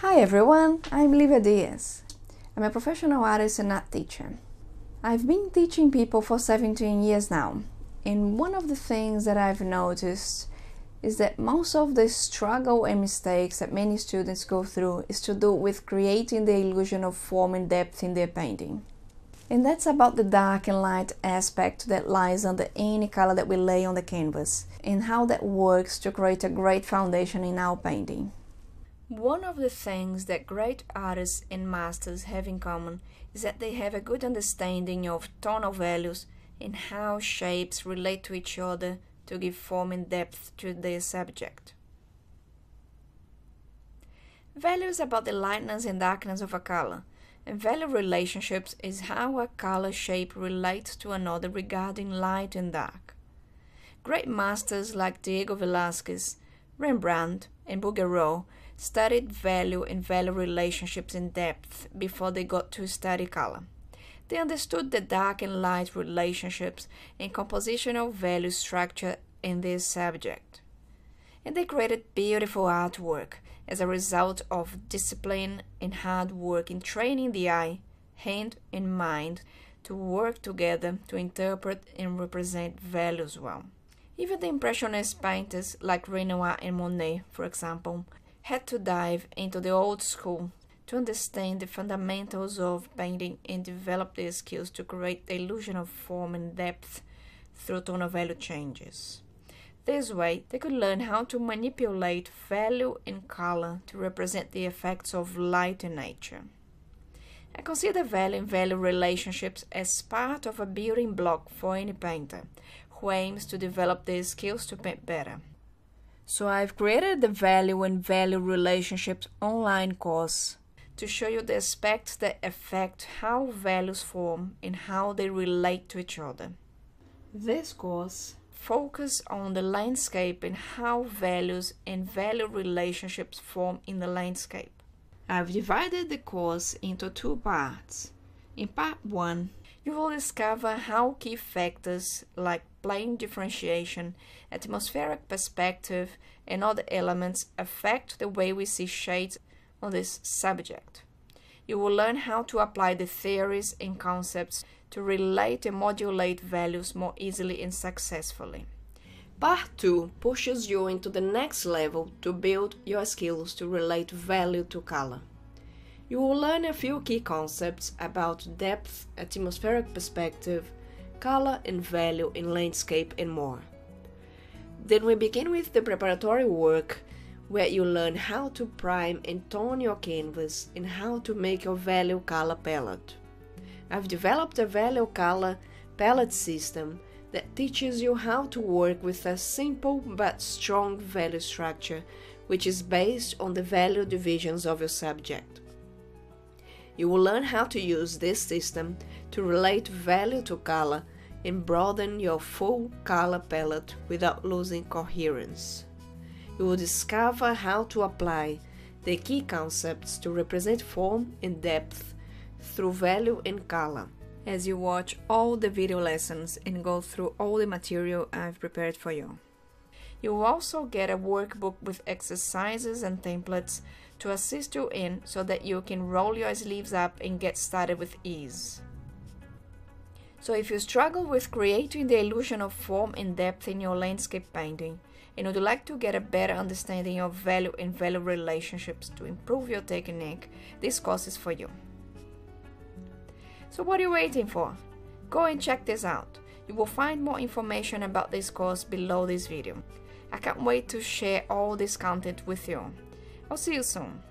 Hi everyone, I'm Livia. I'm a professional artist and art teacher. I've been teaching people for 17 years now, and one of the things that I've noticed is that most of the struggle and mistakes that many students go through is to do with creating the illusion of form and depth in their painting. And that's about the dark and light aspect that lies under any color that we lay on the canvas, and how that works to create a great foundation in our painting. One of the things that great artists and masters have in common is that they have a good understanding of tonal values and how shapes relate to each other to give form and depth to their subject. Value is about the lightness and darkness of a color, and value relationships is how a color shape relates to another regarding light and dark. Great masters like Diego Velázquez, Rembrandt, and Bouguereau studied value and value relationships in depth before they got to study color. They understood the dark and light relationships and compositional value structure in this subject. And they created beautiful artwork as a result of discipline and hard work in training the eye, hand, and mind to work together to interpret and represent values well. Even the Impressionist painters like Renoir and Monet, for example, had to dive into the old school to understand the fundamentals of painting and develop their skills to create the illusion of form and depth through tonal value changes. This way, they could learn how to manipulate value and color to represent the effects of light in nature. I consider value and value relationships as part of a building block for any painter who aims to develop their skills to paint better. So I've created the Value and Value Relationships online course to show you the aspects that affect how values form and how they relate to each other. This course focuses on the landscape and how values and value relationships form in the landscape. I've divided the course into two parts. In part 1, you will discover how key factors like plane differentiation, atmospheric perspective, and other elements affect the way we see shades on this subject. You will learn how to apply the theories and concepts to relate and modulate values more easily and successfully. Part 2 pushes you into the next level to build your skills to relate value to color. You will learn a few key concepts about depth, atmospheric perspective, color and value in landscape, and more. Then we begin with the preparatory work, where you learn how to prime and tone your canvas and how to make your value color palette. I've developed a value color palette system that teaches you how to work with a simple but strong value structure, which is based on the value divisions of your subject. You will learn how to use this system to relate value to color and broaden your full color palette without losing coherence. You will discover how to apply the key concepts to represent form and depth through value and color as you watch all the video lessons and go through all the material I've prepared for you. You will also get a workbook with exercises and templates to assist you in so that you can roll your sleeves up and get started with ease. So if you struggle with creating the illusion of form and depth in your landscape painting and would like to get a better understanding of value and value relationships to improve your technique, this course is for you. So what are you waiting for? Go and check this out. You will find more information about this course below this video. I can't wait to share all this content with you. I'll see you soon.